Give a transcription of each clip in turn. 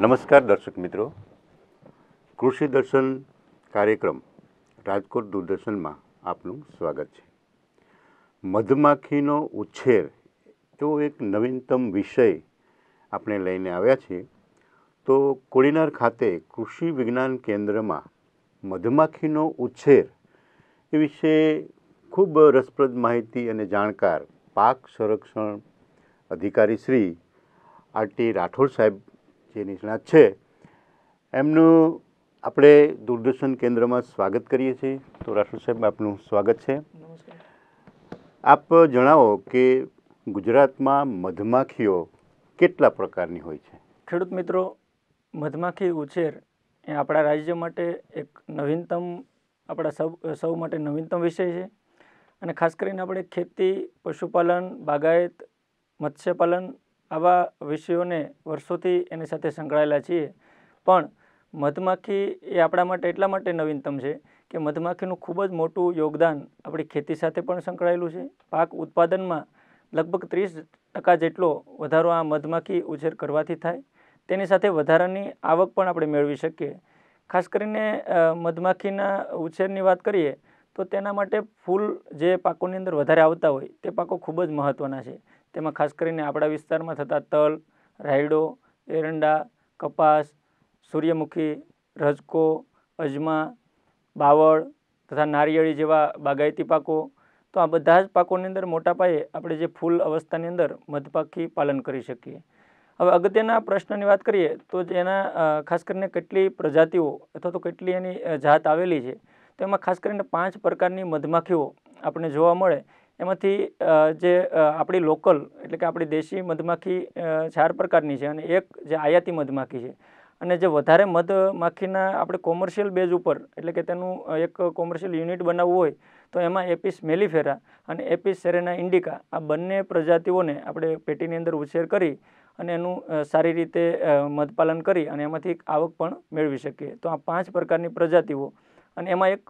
નમસ્કાર દર્શક મિત્રો, કૃષિ દર્શન કાર્યક્રમ રાજકોટ દૂરદર્શનમાં આપનું સ્વાગત છે. મધમાખીનો ઉછેર એવો એક નવીનતમ વિષય આપણે લઈને આવ્યા છીએ. તો કોડીનાર ખાતે કૃષિ વિજ્ઞાન કેન્દ્રમાં મધમાખીનો ઉછેર એ વિશે ખૂબ રસપ્રદ માહિતી અને જાણકાર પાક સંરક્ષણ અધિકારી શ્રી આર.ટી. રાઠોડ સાહેબ જે નિષ્ણાત છે એમનું આપણે દૂરદર્શન કેન્દ્રમાં સ્વાગત કરીએ છીએ. તો રાઠોડ સાહેબ, આપનું સ્વાગત છે. નમસ્કાર. આપ જણાવો કે ગુજરાતમાં મધમાખીઓ કેટલા પ્રકારની હોય છે? ખેડૂત મિત્રો, મધમાખી ઉછેર એ આપણા રાજ્ય માટે એક નવીનતમ, આપણા સૌ માટે નવીનતમ વિષય છે. અને ખાસ કરીને આપણે ખેતી, પશુપાલન, બાગાયત, મત્સ્યપાલન આવા વિષયોને વર્ષોથી એની સાથે સંકળાયેલા છીએ. પણ મધમાખી એ આપણા માટે એટલા માટે નવીનતમ છે કે મધમાખીનું ખૂબ જ મોટું યોગદાન આપણી ખેતી સાથે પણ સંકળાયેલું છે. પાક ઉત્પાદનમાં લગભગ 30% જેટલો વધારો આ મધમાખી ઉછેર કરવાથી થાય. તેની સાથે વધારાની આવક પણ આપણે મેળવી શકીએ. ખાસ કરીને મધમાખીના ઉછેરની વાત કરીએ તો તેના માટે ફૂલ જે પાકોની અંદર વધારે આવતા હોય તે પાકો ખૂબ જ મહત્ત્વના છે. તેમાં ખાસ કરીને આપણા વિસ્તારમાં થતા તલ, રાયડો, એરંડા, કપાસ, સૂર્યમુખી, રજકો, અજમા, બાવળ તથા નારિયેળી જેવા બાગાયતી પાકો. તો આ બધા જ પાકોની અંદર મોટા પાયે આપણે જે ફૂલ અવસ્થાની અંદર મધમાખી પાલન કરી શકીએ. હવે અગત્યના પ્રશ્નની વાત કરીએ તો એના ખાસ કરીને કેટલી પ્રજાતિઓ અથવા તો કેટલી એની જાત આવેલી છે. તો એમાં ખાસ કરીને 5 પ્રકારની મધમાખીઓ આપણે જોવા મળે. એમાંથી જે આપણી લોકલ એટલે કે આપણી દેશી મધમાખી 4 પ્રકારની છે અને એક જે આયાતી મધમાખી છે. અને જે વધારે મધમાખીના આપણે કોમર્શિયલ બેઝ ઉપર એટલે કે તેનું એક કોમર્શિયલ યુનિટ બનાવવું હોય તો એમાં એપિસ મેલિફેરા અને એપિસ સેરેના ઇન્ડિકા આ બંને પ્રજાતિઓને આપણે પેટીની અંદર ઉછેર કરી અને એનું સારી રીતે મધપાલન કરી અને એમાંથી આવક પણ મેળવી શકીએ. તો આ 5 પ્રકારની પ્રજાતિઓ. અને એમાં એક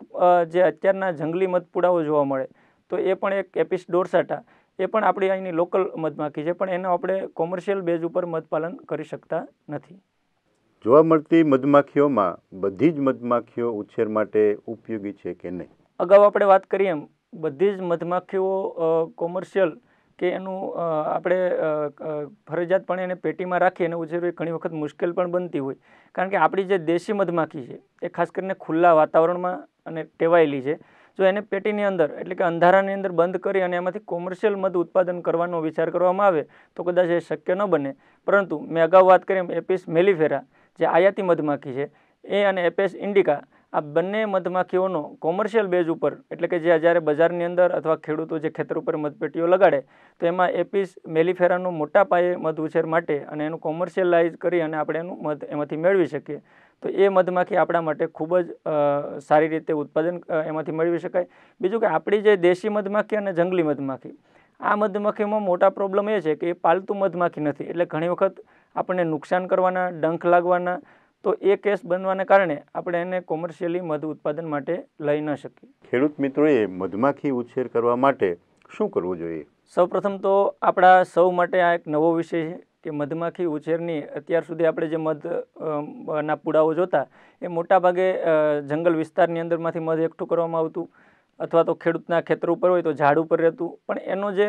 જે અત્યારના જંગલી મધપુડાઓ જોવા મળે તો એ પણ એક એપિસ ડોર્સાટા, એ પણ આપણી અહીંની લોકલ મધમાખી છે, પણ એનો આપણે કોમર્શિયલ બેઝ ઉપર મધપાલન કરી શકતા નથી. જોવા મળતી મધમાખીઓમાં બધી જ મધમાખીઓ ઉછેર માટે ઉપયોગી છે કે નહીં? અગાઉ આપણે વાત કરીએ એમ બધી જ મધમાખીઓ કોમર્શિયલ કે એનું આપણે ફરજિયાતપણે એને પેટીમાં રાખી અને ઉછેરવી ઘણી વખત મુશ્કેલ પણ બનતી હોય. કારણ કે આપણી જે દેશી મધમાખી છે એ ખાસ કરીને ખુલ્લા વાતાવરણમાં અને ટેવાયેલી છે. જો એને પેટીની અંદર એટલે કે અંધારાની અંદર બંધ કરી અને એમાંથી કોમર્શિયલ મધ ઉત્પાદન કરવાનો વિચાર કરવામાં આવે તો કદાચ એ શક્ય ન બને. પરંતુ મેં અગાઉ વાત કરી એમ એપિસ મેલિફેરા જે આયાતી મધમાખી છે એ અને એપિસ ઇન્ડિકા આ બંને મધમાખીઓનો કોમર્શિયલ બેઝ ઉપર એટલે કે જે જ્યારે બજારની અંદર અથવા ખેડૂતો જે ખેતર ઉપર મધપેટીઓ લગાડે તો એમાં એપિસ મેલિફેરાનો મોટા પાયે મધ ઉછેર માટે અને એનું કોમર્શિયલાઇઝ કરી અને આપણે એનું મધ એમાંથી મેળવી શકીએ. તો એ મધમાખી આપણા માટે ખૂબ જ સારી રીતે ઉત્પાદન એમાંથી મેળવી શકાય. બીજું કે આપણી જે દેશી મધમાખી અને જંગલી મધમાખી, આ મધમાખીમાં મોટા પ્રોબ્લેમ એ છે કે એ પાલતુ મધમાખી નથી. એટલે ઘણી વખત આપણને નુકસાન કરવાના, ડંખ લાગવાના તો એ કેસ બનવાને કારણે આપણે એને કોમર્શિયલી મધ ઉત્પાદન માટે લઈ ન શકીએ. ખેડૂત મિત્રોએ મધમાખી ઉછેર કરવા માટે શું કરવું જોઈએ? સૌપ્રથમ તો આપણા સૌ માટે આ એક નવો વિષય છે કે મધમાખી ઉછેરની અત્યાર સુધી આપણે જે મધના પૂડાઓ જોતા એ મોટા ભાગે જંગલ વિસ્તારની અંદરમાંથી મધ એકઠું કરવામાં આવતું અથવા તો ખેડૂતના ખેતર ઉપર હોય તો ઝાડ ઉપર રહેતું. પણ એનો જે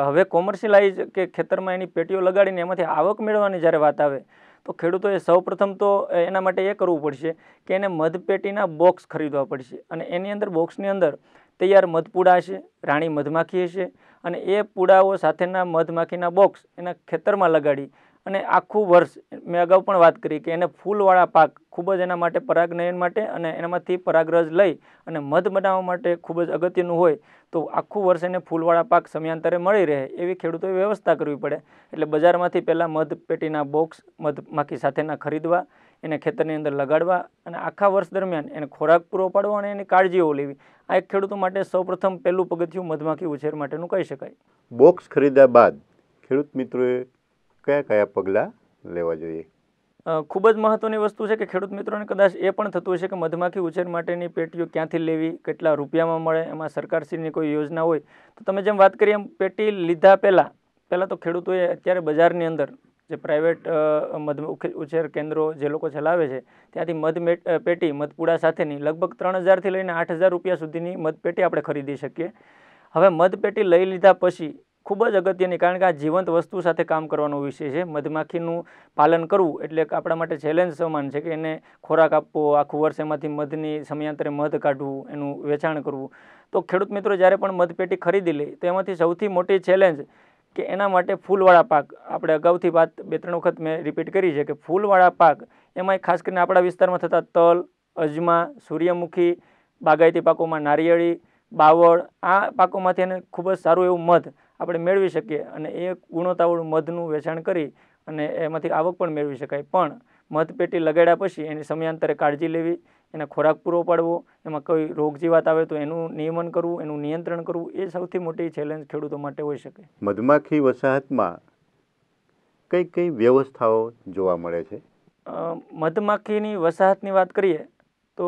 હવે કોમર્શિયલાઇઝ કે ખેતરમાં એની પેટીઓ લગાડીને એમાંથી આવક મેળવવાની જ્યારે વાત આવે તો ખેડૂતોએ સૌપ્રથમ તો એના માટે એ કરવું પડશે કે એને મધપેટીના બોક્સ ખરીદવા પડશે. અને એની અંદર બોક્સની અંદર તૈયાર મધપૂડા હશે, રાણી મધમાખી હશે અને એ પૂડાઓ સાથેના મધમાખીના બોક્સ એના ખેતરમાં લગાડી અને આખું વર્ષ, મેં અગાઉ પણ વાત કરી કે એને ફૂલવાળા પાક ખૂબ જ એના માટે પરાગનયન માટે અને એનામાંથી પરાગરજ લઈ અને મધ બનાવવા માટે ખૂબ જ અગત્યનું હોય. તો આખું વર્ષ એને ફૂલવાળા પાક સમયાંતરે મળી રહે એવી ખેડૂતોએ વ્યવસ્થા કરવી પડે. એટલે બજારમાંથી પહેલાં મધપેટીના બોક્સ મધમાખી સાથેના ખરીદવા, એને ખેતરની અંદર લગાડવા અને આખા વર્ષ દરમિયાન એને ખોરાક પૂરો પાડવો અને એની કાળજીઓ લેવી. આ એક ખેડૂતો માટે સૌપ્રથમ પહેલું પગથિયું મધમાખી ઉછેર માટેનું કહી શકાય. બોક્સ ખરીદ્યા બાદ ખેડૂત મિત્રોએ કયા કયા પગલાં લેવા જોઈએ? ખૂબ જ મહત્ત્વની વસ્તુ છે કે ખેડૂત મિત્રોને કદાચ એ પણ થતું હશે કે મધમાખી ઉછેર માટેની પેટીઓ ક્યાંથી લેવી, કેટલા રૂપિયામાં મળે, એમાં સરકારશ્રીની કોઈ યોજના હોય તો તમે જેમ વાત કરી એમ પેટી લીધા પહેલાં પહેલાં તો ખેડૂતોએ અત્યારે બજારની અંદર જે પ્રાઇવેટ મધ ઉછેર કેન્દ્રો જે લોકો ચલાવે છે ત્યાંથી પેટી મધપુડા સાથેની લગભગ 3,000થી લઈને 8,000 રૂપિયા સુધીની મધપેટી આપણે ખરીદી શકીએ. હવે મધપેટી લઈ લીધા પછી ખૂબ જ અગત્યની, કારણ કે આ જીવંત વસ્તુ સાથે કામ કરવાનો વિષય છે. મધમાખીનું પાલન કરવું એટલે આપણા માટે ચેલેન્જ સમાન છે કે એને ખોરાક આપવો, આખું વર્ષ એમાંથી મધની સમયાંતરે મધ કાઢવું, એનું વેચાણ કરવું. તો ખેડૂત મિત્રો જ્યારે પણ મધપેટી ખરીદી લે તો એમાંથી સૌથી મોટી ચેલેન્જ કે એના માટે ફૂલવાળા પાક, આપણે અગાઉથી વાત 2-3 વખત મેં રિપીટ કરી છે કે ફૂલવાળા પાક, એમાંય ખાસ કરીને આપણા વિસ્તારમાં થતા તલ, અજમા, સૂર્યમુખી, બાગાયતી પાકોમાં નારિયેળી, બાવળ, આ પાકોમાંથી એને ખૂબ જ સારું એવું મધ આપણે મેળવી શકીએ અને એ ગુણવત્તાવાળું મધનું વેચાણ કરી અને એમાંથી આવક પણ મેળવી શકાય. પણ મધપેટી લગાડ્યા પછી એની સમયાંતરે કાળજી લેવી, એને ખોરાક પૂરો પાડવો, એમાં કોઈ રોગ જીવાત આવે તો એનું નિયમન કરવું, એનું નિયંત્રણ કરવું, એ સૌથી મોટી ચેલેન્જ ખેડૂતો માટે હોઈ શકે. મધમાખી વસાહતમાં કઈ કઈ વ્યવસ્થાઓ જોવા મળે છે? મધમાખીની વસાહતની વાત કરીએ તો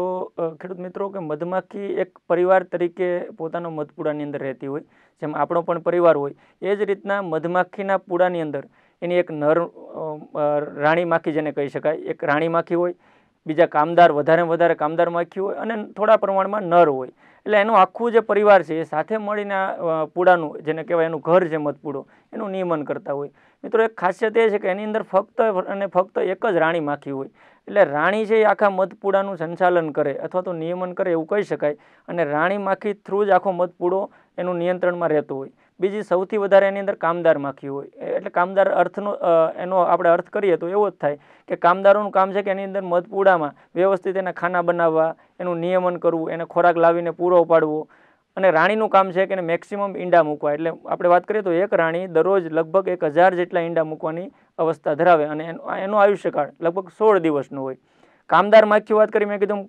ખેડૂત મિત્રો કે મધમાખી એક પરિવાર તરીકે પોતાનો મધપૂડાની અંદર રહેતી હોય, જેમ આપણો પણ પરિવાર હોય એ જ રીતના મધમાખીના પૂડાની અંદર એની એક નર રાણી માખી જેને કહી શકાય, એક રાણી માખી હોય, બીજા કામદાર, વધારે કામદાર માખી હોય અને થોડા પ્રમાણમાં નર હોય. એટલે એનું આખું જે પરિવાર છે એ સાથે મળીને પૂડાનું, જેને કહેવાય એનું ઘર છે મધપૂડો, એનું નિયમન કરતા હોય. મિત્રો એક ખાસિયત એ છે કે એની અંદર ફક્ત અને ફક્ત એક જ રાણી માખી હોય. એટલે રાણી છે એ આખા મધપૂડાનું સંચાલન કરે અથવા તો નિયમન કરે એવું કહી શકાય, અને રાણી માખી થ્રુ જ આખો મધપૂડો એનું નિયંત્રણમાં રહેતો હોય. બીજી સૌથી વધારે એની અંદર કામદાર માખી હોય. એટલે કામદાર એનો આપણે અર્થ કરીએ તો એવો જ થાય કે કામદારોનું કામ છે કે એની અંદર મધપૂડામાં વ્યવસ્થિત એના ખાના બનાવવા, એનું નિયમન કરવું, એને ખોરાક લાવીને પૂરો પાડવો. અને રાણીનું કામ છે કે એને મેક્સિમમ ઈંડા મૂકવા. એટલે આપણે વાત કરીએ તો એક રાણી દરરોજ લગભગ 1,000 જેટલા ઈંડા મૂકવાની અવસ્થા ધરાવે અને એનો આયુષ્યકાળ લગભગ 16 દિવસનો હોય. કામદાર માખીઓ વાત કરી, મેં કીધું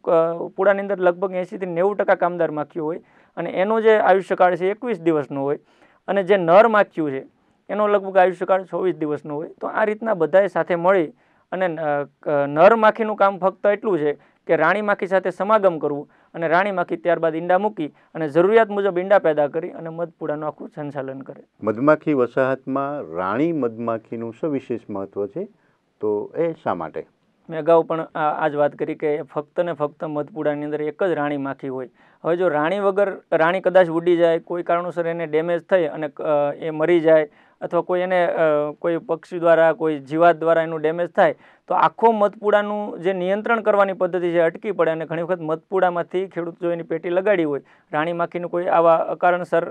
પૂડાની અંદર લગભગ 80થી 90% કામદાર માખીઓ હોય અને એનો જે આયુષ્યકાળ છે 21 દિવસનો હોય, અને જે નર માખીઓ છે એનો લગભગ આયુષ્યકાળ 24 દિવસનો હોય. તો આ રીતના બધાએ સાથે મળી અને નર માખીનું કામ ફક્ત એટલું છે કે રાણી માખી સાથે સમાગમ કરવું અને રાણી માખી ત્યારબાદ ઈંડા મૂકી અને જરૂરિયાત મુજબ ઈંડા પેદા કરી અને મધપૂડાનું આખું સંચાલન કરે. મધમાખી વસાહતમાં રાણી મધમાખીનું સવિશેષ મહત્વ છે, તો એ શા માટે? મેં અગાઉ પણ આ જ વાત કરી કે ફક્ત ને ફક્ત મધપૂડાની અંદર એક જ રાણી માખી હોય. હવે જો રાણી કદાચ ઉડી જાય, કોઈ કારણોસર એને ડેમેજ થઈ અને એ મરી જાય અથવા કોઈ એને કોઈ પક્ષી દ્વારા, કોઈ જીવાત દ્વારા એનું ડેમેજ થાય તો આખો મધપૂડાનું જે નિયંત્રણ કરવાની પદ્ધતિ છે અટકી પડે અને ઘણી વખત મધપૂડામાંથી ખેડૂત જો એની પેટી લગાડી હોય, રાણી માખીનું કોઈ આવા અકારણસર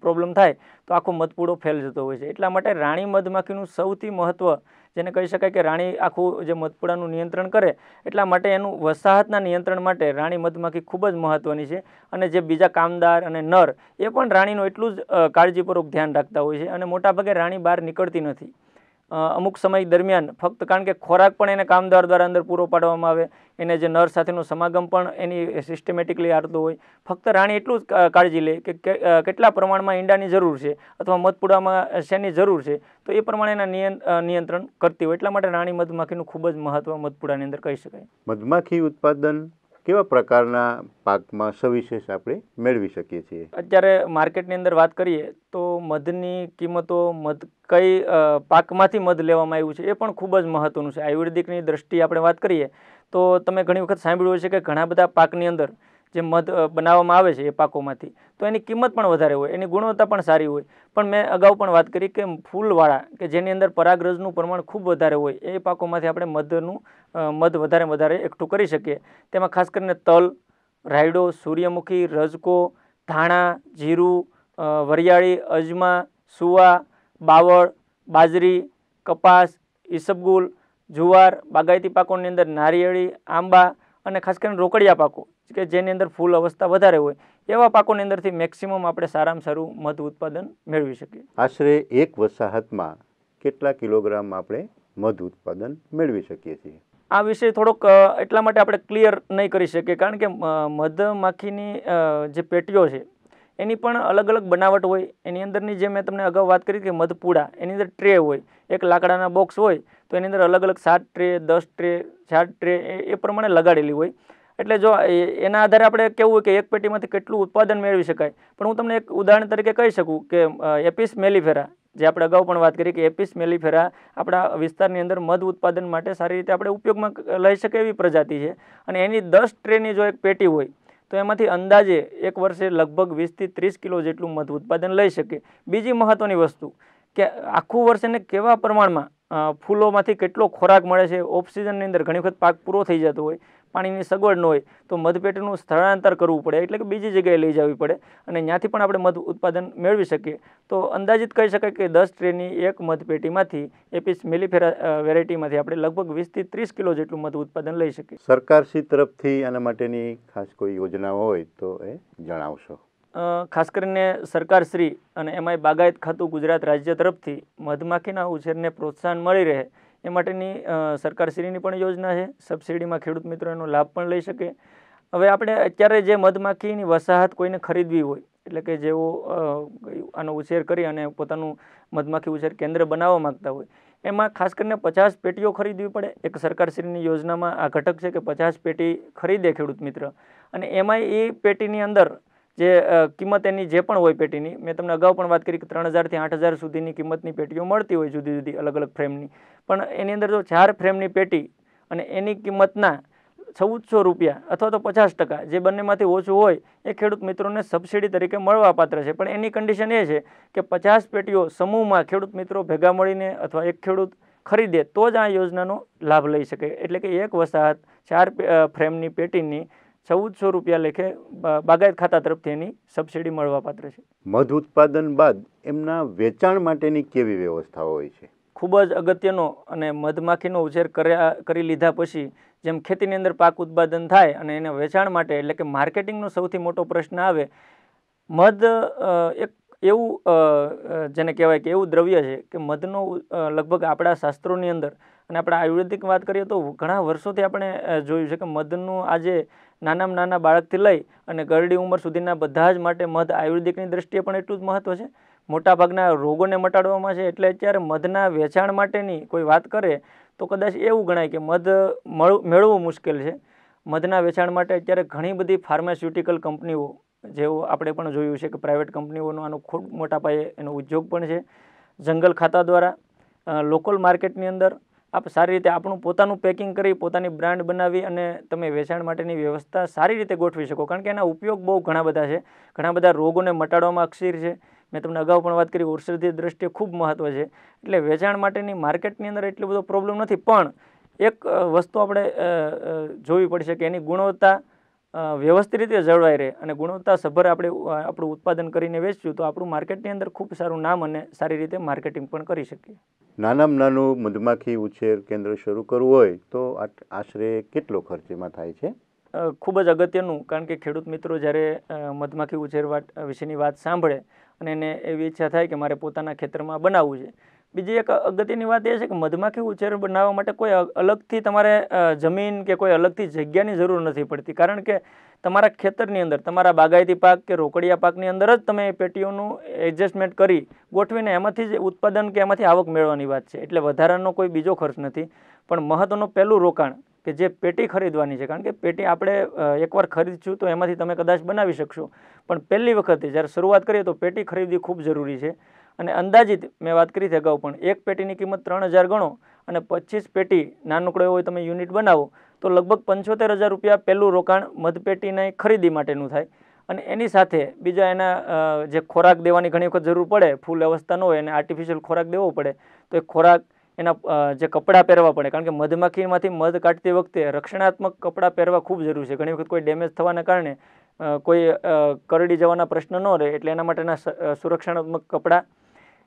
પ્રોબ્લેમ થાય તો આખો મધપૂડો ફેલ જતો હોય છે. એટલા માટે રાણી મધમાખીનું સૌથી મહત્વ, જેને કહી શકાય કે રાણી આખું જે મધપૂડાનું નિયંત્રણ કરે, એટલા માટે એનું વસાહતના નિયંત્રણ માટે રાણી મધમાખી ખૂબ જ મહત્વની છે. અને જે બીજા કામદાર અને નર એ પણ રાણીનું એટલું જ કાળજીપૂર્વક ધ્યાન રાખતા હોય છે અને મોટાભાગે રાણી બહાર નીકળતી નથી અમુક સમય દરમિયાન, ફક્ત કારણ કે ખોરાક પણ એને કામદાર દ્વારા અંદર પૂરો પાડવામાં આવે, એને જે નર સાથેનો સમાગમ પણ એની સિસ્ટમેટિકલી આવતો હોય. ફક્ત રાણી એટલું જ કાળજી લે કે કેટલા પ્રમાણમાં ઈંડાની જરૂર છે અથવા મધપૂડામાં શેની જરૂર છે, તો એ પ્રમાણે એના નિયંત્રણ કરતી હોય. એટલા માટે રાણી મધમાખીનું ખૂબ જ મહત્વ મધપૂડાની અંદર કહી શકાય. મધમાખી ઉત્પાદન કેવા પ્રકારના પાકમાં સવિશેષ આપણે મેળવી શકીએ છીએ? અત્યારે માર્કેટની અંદર વાત કરીએ તો મધની કિંમતો, કઈ પાકમાંથી મધ લેવામાં આવ્યું છે એ પણ ખૂબ જ મહત્વનું છે. આયુર્વેદિકની દ્રષ્ટિએ આપણે વાત કરીએ તો તમે ઘણી વખત સાંભળ્યું હશે કે ઘણા બધા પાકની અંદર જે મધ બનાવવામાં આવે છે એ પાકોમાંથી, તો એની કિંમત પણ વધારે હોય, એની ગુણવત્તા પણ સારી હોય. પણ મેં અગાઉ પણ વાત કરી કે ફૂલવાળા, કે જેની અંદર પરાગરજનું પ્રમાણ ખૂબ વધારે હોય, એ પાકોમાંથી આપણે મધ વધારે એકઠું કરી શકીએ. તેમાં ખાસ કરીને તલ, રાયડો, સૂર્યમુખી, રજકો, ધાણા, જીરું, વરિયાળી, અજમા, સુવા, બાવળ, બાજરી, કપાસ, ઈસબગુલ, જુવાર, બાગાયતી પાકોની અંદર નારિયેળી, આંબા અને ખાસ કરીને રોકડિયા પાકો કે જેની અંદર ફૂલ અવસ્થા વધારે હોય, એવા પાકોની અંદરથી મેક્સિમમ આપણે સારામાં સારું મધ ઉત્પાદન મેળવી શકીએ. આશરે એક વસાહતમાં કેટલા કિલોગ્રામ આપણે મધ ઉત્પાદન મેળવી શકીએ છીએ? આ વિષય થોડોક એટલા માટે આપણે ક્લિયર નહીં કરી શકીએ કારણ કે મધમાખીની જે પેટીઓ છે એની પણ અલગ અલગ બનાવટ હોય. એની અંદરની જે મેં તમને અગાઉ વાત કરી કે મધપૂડા, એની અંદર ટ્રે હોય, એક લાકડાના બોક્સ હોય તો એની અંદર અલગ અલગ 7 ટ્રે, 10 ટ્રે, 4 ટ્રે એ પ્રમાણે લગાડેલી હોય. એટલે જો એના આધારે આપણે કેવું હોય કે એક પેટીમાંથી કેટલું ઉત્પાદન મેળવી શકાય. પણ હું તમને એક ઉદાહરણ તરીકે કહી શકું કે એપિસ મેલિફેરા, જે આપણે અગાઉ પણ વાત કરી કે એપિસ મેલિફેરા આપણા વિસ્તારની અંદર મધ ઉત્પાદન માટે સારી રીતે આપણે ઉપયોગમાં લઈ શકે એવી પ્રજાતિ છે. અને એની 10 ટ્રેની જો એક પેટી હોય તો એમાંથી અંદાજે એક વર્ષે લગભગ 20 થી 30 કિલો જેટલું મધ ઉત્પાદન લઈ શકે. બીજી મહત્વની વસ્તુ કે આખું વર્ષ એને કેવા પ્રમાણમાં ફૂલોમાંથી કેટલો ખોરાક મળે છે. ઓફ સિઝનની અંદર ઘણી વખત પાક પૂરો થઈ જતો હોય, પાણીની સગવડ ન હોય તો મધપેટીનું સ્થળાંતર કરવું પડે, એટલે કે બીજી જગ્યાએ લઈ જવી પડે અને ત્યાંથી પણ આપણે મધ ઉત્પાદન મેળવી શકીએ. તો અંદાજિત કહી શકાય કે 10 ટ્રેની એક મધપેટીમાંથી એપિસ મેલિફેરા વેરાયટીમાંથી આપણે લગભગ 20 થી 30 કિલો જેટલું મધ ઉત્પાદન લઈ શકીએ. સરકારશ્રી તરફથી આના માટેની ખાસ કોઈ યોજના હોય તો એ જણાવશો. ખાસ કરીને સરકારશ્રી અને એમાંય બાગાયત ખાતું ગુજરાત રાજ્ય તરફથી મધમાખીના ઉછેરને પ્રોત્સાહન મળી રહે એ માટેની સરકારશ્રીની પણ યોજના છે. સબસિડીમાં ખેડૂત મિત્રો એનો લાભ પણ લઈ શકે. હવે આપણે અત્યારે જે મધમાખીની વસાહત કોઈને ખરીદવી હોય, એટલે કે જેઓ આનો ઉછેર કરી અને પોતાનું મધમાખી ઉછેર કેન્દ્ર બનાવવા માગતા હોય, એમાં ખાસ કરીને 50 પેટીઓ ખરીદવી પડે. એક સરકારશ્રીની યોજનામાં આ ઘટક છે કે 50 પેટી ખરીદે ખેડૂત મિત્ર, અને એમાંય એ પેટીની અંદર જે કિંમત એની જે પણ હોય પેટીની, મેં તમને અગાઉ પણ વાત કરી કે 3000 થી 8000 સુધીની કિંમતની પેટીઓ મળતી હોય જુદી જુદી અલગ અલગ ફ્રેમની. પણ એની અંદર જો 4 ફ્રેમની પેટી અને એની કિંમતના 1400 રૂપિયા અથવા તો 50%, જે બંનેમાંથી ઓછું હોય એ ખેડૂત મિત્રોને સબસિડી તરીકે મળવા પાત્ર છે. પણ એની કન્ડિશન એ છે કે 50 પેટીઓ સમૂહમાં ખેડૂત મિત્રો ભેગા મળીને અથવા એક ખેડૂત ખરીદે તો જ આ યોજનાનો લાભ લઈ શકે. એટલે કે એક વસાહત 4 ફ્રેમની પેટીની 1400 રૂપિયા લેખે બાગાયત ખાતા તરફથી એની સબસિડી મળવા પાત્ર છે. મધ ઉત્પાદન બાદ એમના વેચાણ માટેની કેવી વ્યવસ્થાઓ હોય છે? ખૂબ જ અગત્યનો, અને મધમાખીનો ઉછેર કરી લીધા પછી જેમ ખેતીની અંદર પાક ઉત્પાદન થાય અને એને વેચાણ માટે એટલે કે માર્કેટિંગનો સૌથી મોટો પ્રશ્ન આવે. મધ એક એવું જેને કહેવાય કે એવું દ્રવ્ય છે કે મધનો લગભગ આપણા શાસ્ત્રોની અંદર અને આપણે આયુર્વેદિક વાત કરીએ તો ઘણા વર્ષોથી આપણે જોયું છે કે મધનું આજે નાનામાં નાના બાળકથી લઈ અને ગરડી ઉંમર સુધીના બધા જ માટે મધ આયુર્વેદિકની દ્રષ્ટિએ પણ એટલું જ મહત્વ છે. મોટાભાગના રોગોને મટાડવામાં છે. એટલે અત્યારે મધના વેચાણ માટેની કોઈ વાત કરે તો કદાચ એવું ગણાય કે મધ મેળવવું મુશ્કેલ છે. મધના વેચાણ માટે અત્યારે ઘણી બધી ફાર્માસ્યુટિકલ કંપનીઓ, જેઓ આપણે પણ જોયું છે કે પ્રાઇવેટ કંપનીઓનો આનો ખૂબ મોટા પાયે એનો ઉદ્યોગ પણ છે. જંગલ ખાતા દ્વારા લોકલ માર્કેટની અંદર આપ સારી રીતે આપણું પોતાનું પેકિંગ કરી પોતાની બ્રાન્ડ બનાવી અને તમે વેચાણ માટેની વ્યવસ્થા સારી રીતે ગોઠવી શકો. કારણ કે એના ઉપયોગ બહુ ઘણા બધા છે. ઘણા બધા રોગોને મટાડવામાં અક્ષીર છે. મેં તમને અગાઉ પણ વાત કરી ઔષધીય દ્રષ્ટિએ ખૂબ મહત્વ છે. એટલે વેચાણ માટેની માર્કેટની અંદર એટલો બધો પ્રોબ્લેમ નથી. પણ એક વસ્તુ આપણે જોવી પડશે કે એની ગુણવત્તા વ્યવસ્થિત રીતે જળવાઈ રહે અને ગુણવત્તાસભર આપણે આપણું ઉત્પાદન કરીને વેચશું તો આપણું માર્કેટની અંદર ખૂબ સારું નામ અને સારી રીતે માર્કેટિંગ પણ કરી શકીએ. નાનામાં નાનું મધમાખી ઉછેર કેન્દ્ર શરૂ કરવું હોય તો આશરે કેટલો ખર્ચ એમાં થાય છે? ખૂબ જ અગત્યનું, કારણ કે ખેડૂત મિત્રો જ્યારે મધમાખી ઉછેર વિશેની વાત સાંભળે અને એને એવી ઈચ્છા થાય કે મારે પોતાના ખેતરમાં બનાવવું છે. બીજી એક અગત્યની વાત એ છે કે મધમાખી ઉછેર બનાવવા માટે કોઈ અલગથી તમારે જમીન કે કોઈ અલગથી જગ્યાની જરૂર નથી પડતી. કારણ કે તમારા ખેતરની અંદર તમારા બાગાયતી પાક કે રોકડિયા પાકની અંદર જ તમે પેટીઓનું એડજસ્ટમેન્ટ કરી ગોઠવીને એમાંથી જ ઉત્પાદન કે એમાંથી આવક મેળવવાની વાત છે. એટલે વધારાનો કોઈ બીજો ખર્ચ નથી. પણ મહત્વનું પહેલું રોકાણ કે જે પેટી ખરીદવાની છે, કારણ કે પેટી આપણે એકવાર ખરીદશું તો એમાંથી તમે કદાચ બનાવી શકશો, પણ પહેલી વખતે જ્યારે શરૂઆત કરીએ તો પેટી ખરીદવી ખૂબ જરૂરી છે. અને અંદાજિત મેં વાત કરી હતી અગાઉ પણ એક પેટીની કિંમત 3000 ગણો અને 25 પેટી નાનકડો એવો તમે યુનિટ બનાવો તો લગભગ 75000 રૂપિયા પહેલું રોકાણ મધપેટીની ખરીદી માટેનું થાય. અને એની સાથે બીજા એના જે ખોરાક દેવાની ઘણી વખત જરૂર પડે, ફૂલ અવસ્થા ન હોય અને આર્ટિફિશિયલ ખોરાક દેવો પડે તો એ ખોરાક, એના જે કપડાં પહેરવા પડે, કારણ કે મધમાખીમાંથી મધ કાઢતી વખતે રક્ષણાત્મક કપડાં પહેરવા ખૂબ જરૂરી છે. ઘણી વખત કોઈ ડેમેજ થવાના કારણે કોઈ કરડી જવાના પ્રશ્ન ન રહે, એટલે એના માટેના સુરક્ષાત્મક કપડાં,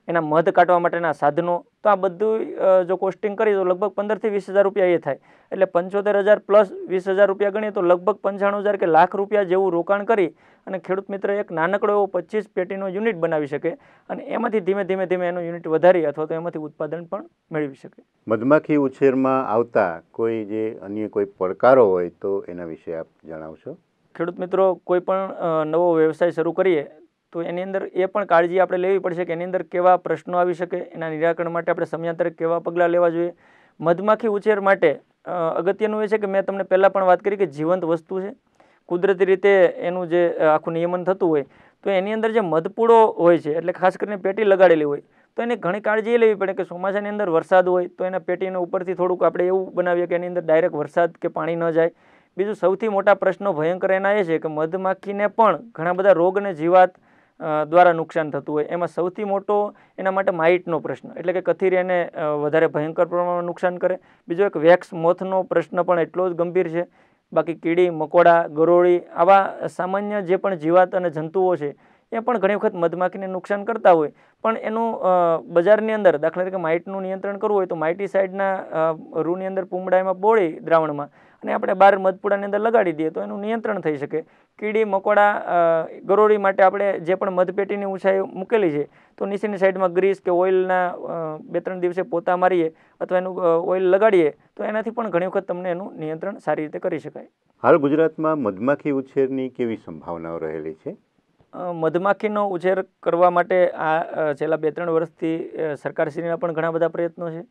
એના મધ કાઢવા માટેના સાધનો, તો આ બધું જો કોસ્ટિંગ કરીએ તો લગભગ 15 થી 20000 રૂપિયા એ થાય. એટલે 75000 પ્લસ 20000 રૂપિયા ગણીએ તો લગભગ 95000 કે લાખ રૂપિયા જેવું રોકાણ કરી અને ખેડૂત મિત્ર એક નાનકડો એવો 25 પેટીનો યુનિટ બનાવી શકે અને એમાંથી ધીમે ધીમે એનો યુનિટ વધારી અથવા તો એમાંથી ઉત્પાદન પણ મેળવી શકે. મધમાખી ઉછેરમાં આવતા કોઈ જે અન્ય કોઈ પડકારો હોય તો એના વિશે આપ જણાવશો. ખેડૂત મિત્રો, કોઈ પણ નવો વ્યવસાય શરૂ કરીએ તો એની અંદર એ પણ કાળજી આપણે લેવી પડશે કે એની અંદર કેવા પ્રશ્નો આવી શકે, એના નિરાકરણ માટે આપણે સમયાંતરે કેવા પગલાં લેવા જોઈએ. મધમાખી ઉછેર માટે અગત્યનું એ છે કે મેં તમને પહેલાં પણ વાત કરી કે જીવંત વસ્તુ છે. કુદરતી રીતે એનું જે આખું નિયમન થતું હોય તો એની અંદર જે મધપૂડો હોય છે, એટલે ખાસ કરીને પેટી લગાડેલી હોય તો એની ઘણી કાળજી લેવી પડે કે ચોમાસાની અંદર વરસાદ હોય તો એના પેટીને ઉપરથી થોડુંક આપણે એવું બનાવીએ કે એની અંદર ડાયરેક્ટ વરસાદ કે પાણી ન જાય. બીજું સૌથી મોટા પ્રશ્નો ભયંકર એના એ છે કે મધમાખીને પણ ઘણા બધા રોગ અને જીવાત દ્વારા નુકસાન થતું હોય. એમાં સૌથી મોટો એના માટે માઇટનો પ્રશ્ન, એટલે કે કથીરી એને વધારે ભયંકર પ્રમાણમાં નુકસાન કરે. બીજો એક વેક્સ મોથનો પ્રશ્ન પણ એટલો જ ગંભીર છે. બાકી કીડી, મકોડા, ગરોળી આવા સામાન્ય જે પણ જીવાત અને જંતુઓ છે એ પણ ઘણી વખત મધમાખીને નુકસાન કરતા હોય. પણ એનું બજારની અંદર દાખલા તરીકે માઇટનું નિયંત્રણ કરવું હોય તો માઇટીસાઇડના રૂની અંદર પૂમડામાં બોળી દ્રાવણમાં અને આપણે બહાર મધપુડાની અંદર લગાડી દઈએ તો એનું નિયંત્રણ થઈ શકે. કીડી, મકોડા, ગરોળી માટે આપણે જે પણ મધપેટીની ઊંચાઈ મૂકેલી છે તો નીચેની સાઈડમાં ગ્રીસ કે ઓઇલના 2-3 દિવસે પોતા મારીએ અથવા એનું ઓઇલ લગાડીએ તો એનાથી પણ ઘણી વખત તમને એનું નિયંત્રણ સારી રીતે કરી શકાય. હાલ ગુજરાતમાં મધમાખી ઉછેરની કેવી સંભાવનાઓ રહેલી છે? મધમાખીનો ઉછેર કરવા માટે આ છેલ્લા 2-3 વર્ષથી સરકારશ્રીના પણ ઘણા બધા પ્રયત્નો છે.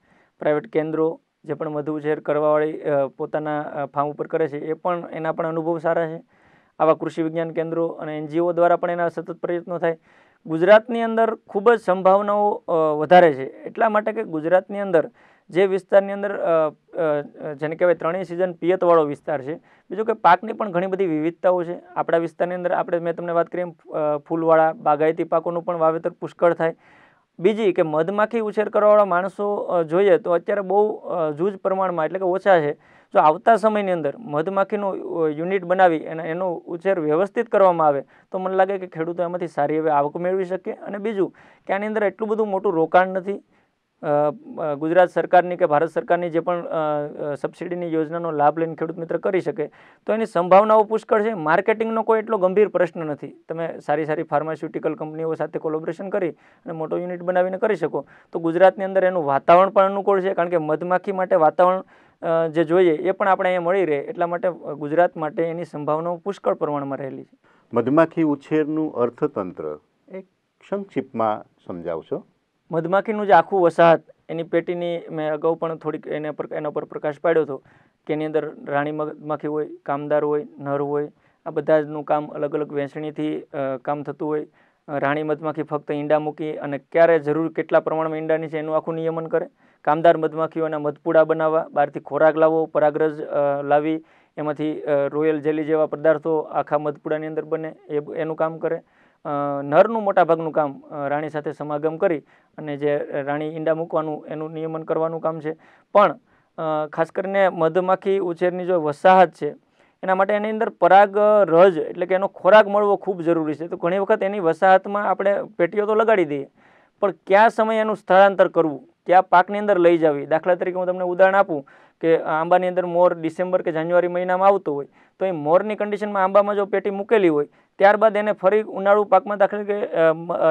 પ્રાઇવેટ કેન્દ્રો જે પણ મધ ઉછેર કરવાવાળી પોતાના ફાર્મ ઉપર કરે છે એ પણ એના પણ અનુભવ સારા છે. આવા કૃષિ વિજ્ઞાન કેન્દ્રો અને NGO દ્વારા પણ એના સતત પ્રયત્નો થાય. ગુજરાતની અંદર ખૂબ જ સંભાવનાઓ વધારે છે, એટલા માટે કે ગુજરાતની અંદર જે વિસ્તારની અંદર જેને કહેવાય 3 સિઝન પિયતવાળો વિસ્તાર છે. બીજું કે પાકની પણ ઘણી બધી વિવિધતાઓ છે. આપણા વિસ્તારની અંદર મેં તમને વાત કરી એમ ફૂલવાળા બાગાયતી પાકોનું પણ વાવેતર પુષ્કળ થાય. બીજી કે મધમાખી ઉછેર કરવાવાળા માણસો જોઈએ તો અત્યારે બહુ જૂજ પ્રમાણમાં એટલે કે ઓછા છે. જો આવતા સમયની અંદર મધમાખીનું યુનિટ બનાવી અને એનો ઉછેર વ્યવસ્થિત કરવામાં આવે તો મને લાગે કે ખેડૂતો એમાંથી સારી એવી આવક મેળવી શકે. અને બીજું કે આની અંદર એટલું બધું મોટું રોકાણ નથી. ગુજરાત સરકારની કે ભારત સરકારની જે પણ સબસિડીની યોજનાનો લાભ લઈને ખેડૂત મિત્ર કરી શકે તો એની સંભાવનાઓ પુષ્કળ છે. માર્કેટિંગનો કોઈ એટલો ગંભીર પ્રશ્ન નથી. તમે સારી સારી ફાર્માસ્યુટિકલ કંપનીઓ સાથે કોલેબોરેશન કરી અને મોટો યુનિટ બનાવીને કરી શકો તો ગુજરાતની અંદર એનું વાતાવરણ પણ અનુકૂળ છે, કારણ કે મધમાખી માટે વાતાવરણ જે જોઈએ એ પણ આપણે અહીંયા મળી રહે. એટલા માટે ગુજરાત માટે એની સંભાવનાઓ પુષ્કળ પ્રમાણમાં રહેલી છે. મધમાખી ઉછેરનું અર્થતંત્ર એક સંક્ષિપ્તમાં સમજાવશો? મધમાખીનું જે આખું વસાહત એની પેટીની મેં અગાઉ પણ થોડીક એના પર પ્રકાશ પાડ્યો હતો કે એની અંદર રાણી મધમાખી હોય, કામદાર હોય, નર હોય, આ બધાનું કામ અલગ અલગ વહેંચણીથી કામ થતું હોય. રાણી મધમાખી ફક્ત ઈંડા મૂકી અને ક્યારે જરૂર કેટલા પ્રમાણમાં ઈંડાની છે એનું આખું નિયમન કરે. કામદાર મધમાખીઓના મધપુડા બનાવવા, બહારથી ખોરાક લાવવો, પરાગરજ લાવી એમાંથી રોયલ જેલી જેવા પદાર્થો આખા મધપુડાની અંદર બને એનું કામ કરે. નરનું મોટા ભાગનું કામ રાણી સાથે સમાગમ કરી અને જે રાણી ઈંડા મૂકવાનું એનું નિયમન કરવાનું કામ છે. પણ ખાસ કરીને મધમાખી ઉછેરની જો વસાહત છે એના માટે એની અંદર પરાગ રજ એટલે કે એનો ખોરાક મળવો ખૂબ જરૂરી છે. તો ઘણી વખત એની વસાહતમાં આપણે પેટીઓ તો લગાડી દઈએ પણ કયા સમયે એનું સ્થળાંતર કરવું, કયા પાકની અંદર લઈ જવી. દાખલા તરીકે હું તમને ઉદાહરણ આપું કે આંબાની અંદર મોર ડિસેમ્બર કે જાન્યુઆરી મહિનામાં આવતો હોય તો એ મોરની કન્ડિશનમાં આંબામાં જો પેટી મૂકેલી હોય ત્યારબાદ એને ફરી ઉનાળુ પાકમાં દાખલા કે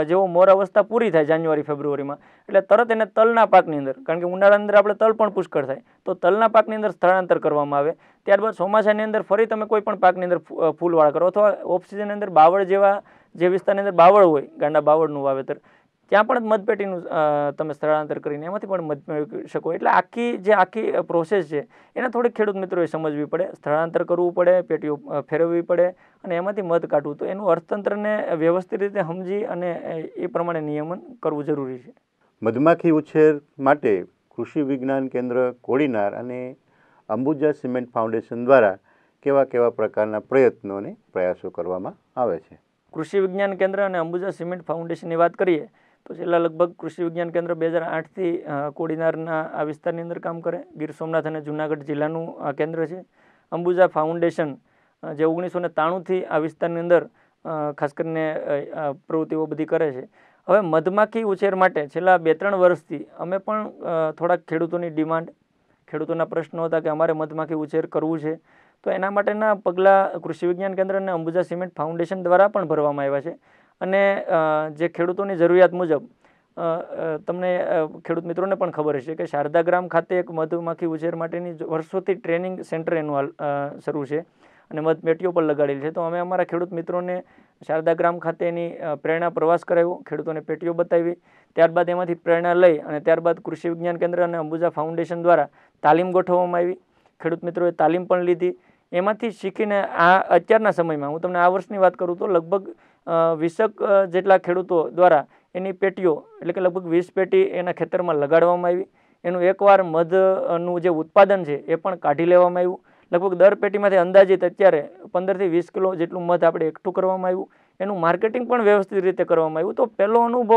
જેવો મોર અવસ્થા પૂરી થાય જાન્યુઆરી ફેબ્રુઆરીમાં એટલે તરત એને તલના પાકની અંદર, કારણ કે ઉનાળાની અંદર આપણે તલ પણ પુષ્કળ થાય તો તલના પાકની અંદર સ્થળાંતર કરવામાં આવે. ત્યારબાદ ચોમાસાની અંદર ફરી તમે કોઈ પણ પાકની અંદર ફૂલવાળા કરો અથવા ઓફ સિઝનની અંદર બાવળ જેવા જે વિસ્તારની અંદર બાવળ હોય, ગાંડા બાવળનું વાવેતર, ત્યાં પણ મધપેટીનું તમે સ્થળાંતર કરીને એમાંથી પણ મધ મેળવી શકો. એટલે આખી પ્રોસેસ છે એને થોડીક ખેડૂત મિત્રોએ સમજવી પડે. સ્થળાંતર કરવું પડે, પેટીઓ ફેરવવી પડે અને એમાંથી મધ કાઢવું. તો એનું અર્થતંત્રને વ્યવસ્થિત રીતે સમજી અને એ પ્રમાણે નિયમન કરવું જરૂરી છે. મધમાખી ઉછેર માટે કૃષિ વિજ્ઞાન કેન્દ્ર કોડીનાર અને અંબુજા સિમેન્ટ ફાઉન્ડેશન દ્વારા કેવા પ્રકારના પ્રયત્નો અને પ્રયાસો કરવામાં આવે છે? કૃષિ વિજ્ઞાન કેન્દ્ર અને અંબુજા સિમેન્ટ ફાઉન્ડેશનની વાત કરીએ તો છેલ્લા લગભગ કૃષિ વિજ્ઞાન કેન્દ્ર 2008થી કોડીનારના આ વિસ્તારની અંદર કામ કરે. ગીર સોમનાથ અને જુનાગઢ જિલ્લાનું આ કેન્દ્ર છે. અંબુજા ફાઉન્ડેશન જે 1993થી આ વિસ્તારની અંદર ખાસ કરીને પ્રવૃત્તિઓ બધી કરે છે. હવે મધમાખી ઉછેર માટે છેલ્લા 2-3 વર્ષથી અમે પણ થોડાક ખેડૂતોની ડિમાન્ડ, ખેડૂતોના પ્રશ્નો હતા કે અમારે મધમાખી ઉછેર કરવું છે તો એના માટેના પગલાં કૃષિ વિજ્ઞાન કેન્દ્ર અને અંબુજા સિમેન્ટ ફાઉન્ડેશન દ્વારા પણ ભરવામાં આવ્યા છે. અને જે ખેડૂતોની જરૂરિયાત મુજબ તમને ખેડૂત મિત્રોને પણ ખબર હશે કે શારદા ગ્રામ ખાતે એક મધમાખી ઉછેર માટેની વર્ષોથી ટ્રેનિંગ સેન્ટર એનું શરૂ છે અને મધપેટીઓ પર લગાડેલી છે. તો અમે અમારા ખેડૂત મિત્રોને શારદા ગ્રામ ખાતેની પ્રેરણા પ્રવાસ કરાવ્યો, ખેડૂતોને પેટીઓ બતાવી, ત્યારબાદ એમાંથી પ્રેરણા લઈ અને ત્યારબાદ કૃષિ વિજ્ઞાન કેન્દ્ર અને અંબુજા ફાઉન્ડેશન દ્વારા તાલીમ ગોઠવવામાં આવી. ખેડૂત મિત્રોએ તાલીમ પણ લીધી. એમાંથી શીખીને અત્યારના સમયમાં હું તમને આ વર્ષની વાત કરું તો લગભગ 20 જેટલા ખેડૂતો દ્વારા એની પેટીઓ એટલે કે લગભગ 20 પેટી એના ખેતરમાં લગાડવામાં આવી. એનું એકવાર મધનું જે ઉત્પાદન છે એ પણ કાઢી લેવામાં આવ્યું. લગભગ દર પેટીમાંથી અંદાજિત અત્યારે 15 થી 20 કિલો જેટલું મધ આપણે એકઠું કરવામાં આવ્યું. એનું માર્કેટિંગ પણ વ્યવસ્થિત રીતે કરવામાં આવ્યું. તો પહેલો અનુભવ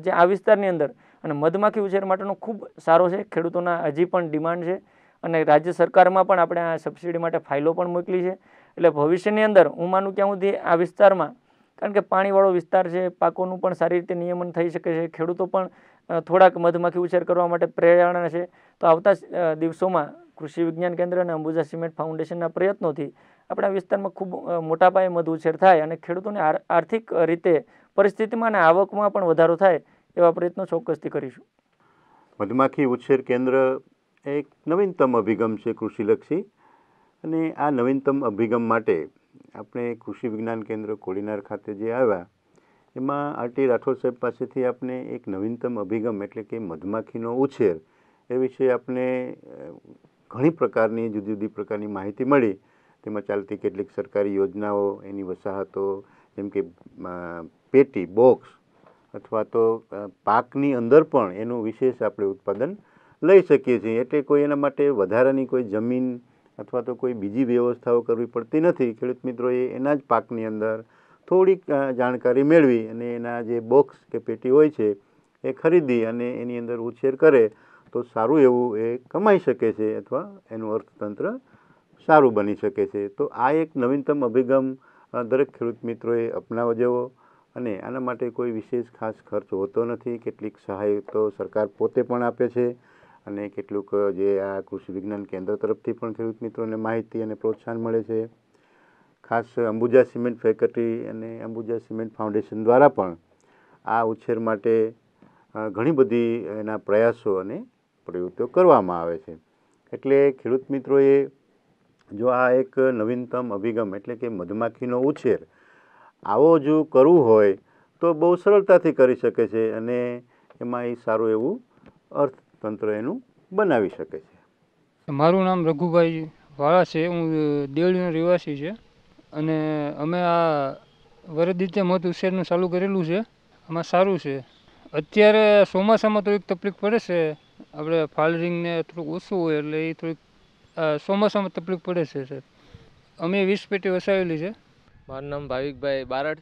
જે આ વિસ્તારની અંદર અને મધમાખી ઉછેર માટેનો ખૂબ સારો છે. ખેડૂતોના હજી પણ ડિમાન્ડ છે અને રાજ્ય સરકારમાં પણ આપણે આ સબસિડી માટે ફાઇલો પણ મોકલી છે. એટલે ભવિષ્યની અંદર હું માનું ત્યાં સુધી આ વિસ્તારમાં, કારણ કે પાણીવાળો વિસ્તાર છે, પાકોનું પણ સારી રીતે નિયમન થઈ શકે છે, ખેડૂતો પણ થોડાક મધમાખી ઉછેર કરવા માટે પ્રેરણા છે. તો આવતા દિવસોમાં કૃષિ વિજ્ઞાન કેન્દ્ર અને અંબુજા સિમેન્ટ ફાઉન્ડેશનના પ્રયત્નોથી આપણા વિસ્તારમાં ખૂબ મોટા પાયે મધ ઉછેર થાય અને ખેડૂતોને આર્થિક રીતે પરિસ્થિતિમાં અને આવકમાં પણ વધારો થાય એવા પ્રયત્નો ચોક્કસથી કરીશું. મધમાખી ઉછેર કેન્દ્ર એક નવીનતમ અભિગમ છે કૃષિલક્ષી, અને આ નવીનતમ અભિગમ માટે આપણે કૃષિ વિજ્ઞાન કેન્દ્ર કોડીનાર ખાતે જે આવ્યા એમાં આરટી રાઠોડ સાહેબ પાસેથી આપણે એક નવીનતમ અભિગમ એટલે કે મધમાખીનો ઉછેર એ વિશે આપણે ઘણી પ્રકારની જુદી જુદી પ્રકારની માહિતી મળી. તેમાં ચાલતી કેટલીક સરકારી યોજનાઓ, એની વસાહતો, જેમ કે પેટી, બોક્સ અથવા તો પાકની અંદર પણ એનું વિશેષ આપણે ઉત્પાદન લઈ શકીએ છીએ. એટલે કોઈ એના માટે વધારાની કોઈ જમીન અથવા તો કોઈ બીજી વ્યવસ્થાઓ કરવી પડતી નથી. ખેડૂત મિત્રોએ એના જ પાકની અંદર થોડીક જાણકારી મેળવી અને એના જે બોક્સ કે પેટી હોય છે એ ખરીદી અને એની અંદર ઉછેર કરે તો સારું એવું એ કમાઈ શકે છે અથવા એનું અર્થતંત્ર સારું બની શકે છે. તો આ એક નવીનતમ અભિગમ દરેક ખેડૂત મિત્રોએ અપનાવવો જેવો, અને આના માટે કોઈ વિશેષ ખાસ ખર્ચ હોતો નથી. કેટલીક સહાય તો સરકાર પોતે પણ આપે છે અને કેટલુંક જે આ કૃષિ વિજ્ઞાન કેન્દ્ર તરફથી પણ ખેડૂત મિત્રોને માહિતી અને પ્રોત્સાહન મળે છે. ખાસ અંબુજા સિમેન્ટ ફેકલ્ટી અને અંબુજા સિમેન્ટ ફાઉન્ડેશન દ્વારા પણ આ ઉછેર માટે ઘણી બધી એના પ્રયાસો અને પ્રવૃત્તિઓ કરવામાં આવે છે. એટલે ખેડૂત મિત્રોએ જો આ એક નવીનતમ અભિગમ એટલે કે મધમાખીનો ઉછેર આવો જો કરવું હોય તો બહુ સરળતાથી કરી શકે છે અને એમાં એ સારું એવું અર્થતંત્ર એનું બનાવી શકે છે. મારું નામ રઘુભાઈ વાળા છે. હું દેવળીનો રહેવાસી છે અને અમે આ વરદિત્ય મધ ઉછેરનું ચાલુ કરેલું છે. આમાં સારું છે. અત્યારે ચોમાસામાં થોડીક તકલીફ પડે છે. આપણે ફાલરિંગને થોડુંક ઓછું હોય એટલે એ થોડીક ચોમાસામાં તકલીફ પડે છે સર. અમે 20 પેટી વસાવેલી છે. મારું નામ ભાવિકભાઈ બારડ,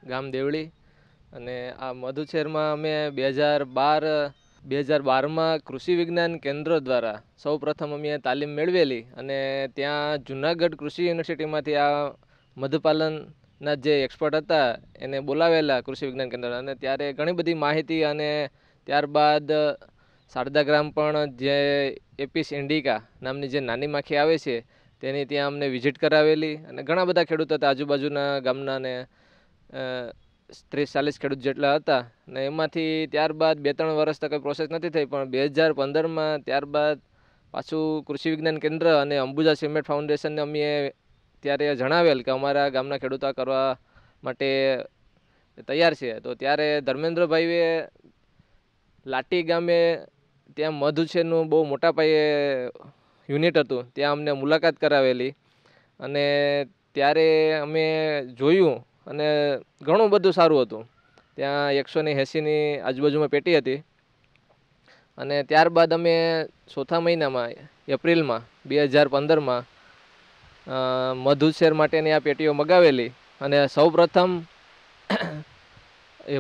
ગામ દેવળી. અને આ મધ ઉછેરમાં અમે 2012માં કૃષિ વિજ્ઞાન કેન્દ્ર દ્વારા સૌ પ્રથમ અમે તાલીમ મેળવેલી અને ત્યાં જુનાગઢ કૃષિ યુનિવર્સિટીમાંથી આ મધપાલનના જે એક્સપર્ટ હતા એને બોલાવેલા કૃષિ વિજ્ઞાન કેન્દ્ર, અને ત્યારે ઘણી બધી માહિતી અને ત્યારબાદ શારદા ગ્રામ પણ જે એપિસ ઇન્ડિકા નામની જે નાની માખી આવે છે તેની ત્યાં અમને વિઝિટ કરાવેલી અને ઘણા બધા ખેડૂત હતા, આજુબાજુના ગામના ને 30-40 ખેડૂત જેટલા હતા. ને એમાંથી ત્યારબાદ 2-3 વર્ષ તો કંઈ પ્રોસેસ નથી થઈ, પણ 2015માં ત્યારબાદ પાછું કૃષિ વિજ્ઞાન કેન્દ્ર અને અંબુજા સિમેન્ટ ફાઉન્ડેશનને અમે ત્યારે જણાવેલ કે અમારા ગામના ખેડૂતો આ કરવા માટે તૈયાર છે. તો ત્યારે ધર્મેન્દ્રભાઈએ લાટી ગામે ત્યાં મધ ઉછેરનું બહુ મોટા પાયે યુનિટ હતું, ત્યાં અમને મુલાકાત કરાવેલી અને ત્યારે અમે જોયું અને ઘણું બધું સારું હતું. ત્યાં 180ની આજુબાજુમાં પેટી હતી અને ત્યારબાદ અમે ચોથા મહિનામાં એપ્રિલમાં 2015માં મધ ઉછેર માટેની આ પેટીઓ મગાવેલી અને સૌ પ્રથમ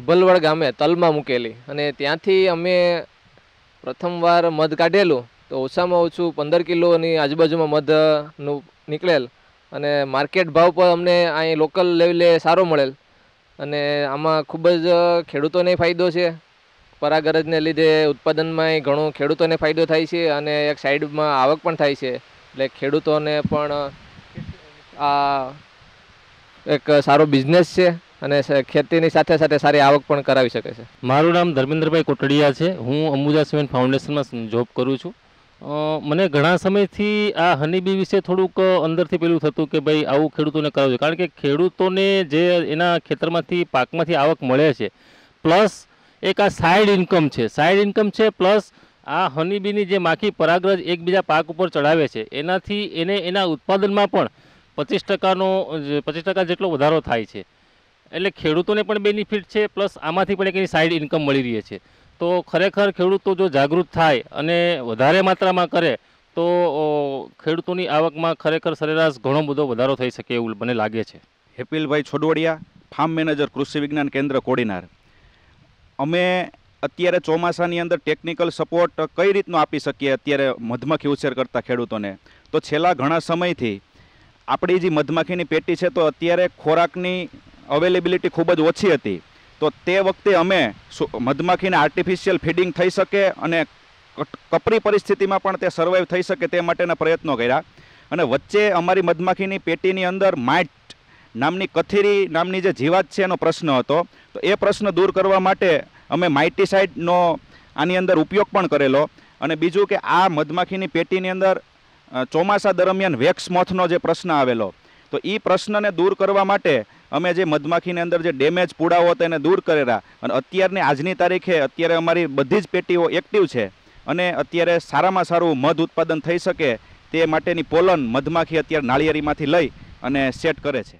ભલવડ ગામે તલમાં મૂકેલી અને ત્યાંથી અમે પ્રથમવાર મધ કાઢેલું તો ઓછામાં ઓછું 15 કિલોની આજુબાજુમાં મધનું નીકળેલ અને માર્કેટ ભાવ પર અમને અહીં લોકલ લેવલે સારો મળેલ અને આમાં ખૂબ જ ખેડૂતોને ફાયદો છે. પરાગરજને લીધે ઉત્પાદનમાં ઘણો ખેડૂતોને ફાયદો થાય છે અને એક સાઈડમાં આવક પણ થાય છે. એટલે ખેડૂતોને પણ આ એક સારો બિઝનેસ છે અને ખેતીની સાથે સાથે સારી આવક પણ કરાવી શકે છે. મારું નામ ધર્મેન્દ્રભાઈ કોટડિયા છે. હું અંબુજા સિમેન્ટ ફાઉન્ડેશનમાં જોબ કરું છું. મને ઘણા સમયથી આ હનીબી વિશે થોડુંક અંદરથી પેલું થતું કે ભાઈ આવું ખેડૂતોને કરાવવું જોઈએ, કારણ કે ખેડૂતોને જે એના ખેતરમાંથી પાકમાંથી આવક મળે છે પ્લસ એક આ સાઈડ ઇન્કમ છે પ્લસ આ હનીબીની જે માખી પરાગરજ એકબીજા પાક ઉપર ચડાવે છે એનાથી એના ઉત્પાદનમાં પણ 25% જેટલો વધારો થાય છે. એટલે ખેડૂતોને પણ બેનિફિટ છે, પ્લસ આમાંથી પણ એક એની સાઈડ ઇન્કમ મળી રહી છે. તો ખરેખર ખેડૂતો જો જાગૃત થાય અને વધારે માત્રામાં કરે તો ખેડૂતોની આવકમાં ખરેખર સરેરાશ ઘણો બધો વધારો થઈ શકે એવું મને લાગે છે. હેપીલભાઈ છોડવડિયા, ફાર્મ મેનેજર, કૃષિ વિજ્ઞાન કેન્દ્ર કોડીનાર. અમે અત્યારે ચોમાસાની અંદર ટેકનિકલ સપોર્ટ કઈ રીતનો આપી શકીએ અત્યારે મધમાખી ઉછેર કરતા ખેડૂતોને? તો છેલ્લા ઘણા સમયથી આપણી જે મધમાખીની પેટી છે તો અત્યારે ખોરાકની અવેલેબિલિટી ખૂબ જ ઓછી હતી. તો તે વખતે અમે મધમાખીને આર્ટિફિશિયલ ફીડિંગ થઈ શકે અને કપરી પરિસ્થિતિમાં પણ તે સર્વાઈવ થઈ શકે તે માટેના પ્રયત્નો કર્યા. અને વચ્ચે અમારી મધમાખીની પેટીની અંદર માઇટ નામની કથેરી નામની જે જીવાત છે એનો પ્રશ્ન હતો. તો એ પ્રશ્ન દૂર કરવા માટે અમે માઇટીસાઇડનો આની અંદર ઉપયોગ પણ કરેલો. અને બીજું કે આ મધમાખીની પેટીની અંદર ચોમાસા દરમિયાન વેક્સ મોથનો જે પ્રશ્ન આવેલો, તો એ પ્રશ્નને દૂર કરવા માટે અમે જે મધમાખીની અંદર જે ડેમેજ પૂડાઓ હતા એને દૂર કરેલા. અને અત્યારની આજની તારીખે અત્યારે અમારી બધી જ પેટીઓ એક્ટિવ છે અને અત્યારે સારામાં સારું મધ ઉત્પાદન થઈ શકે તે માટેની પોલન મધમાખી અત્યારે નાળિયેરીમાંથી લઈ અને સેટ કરે છે.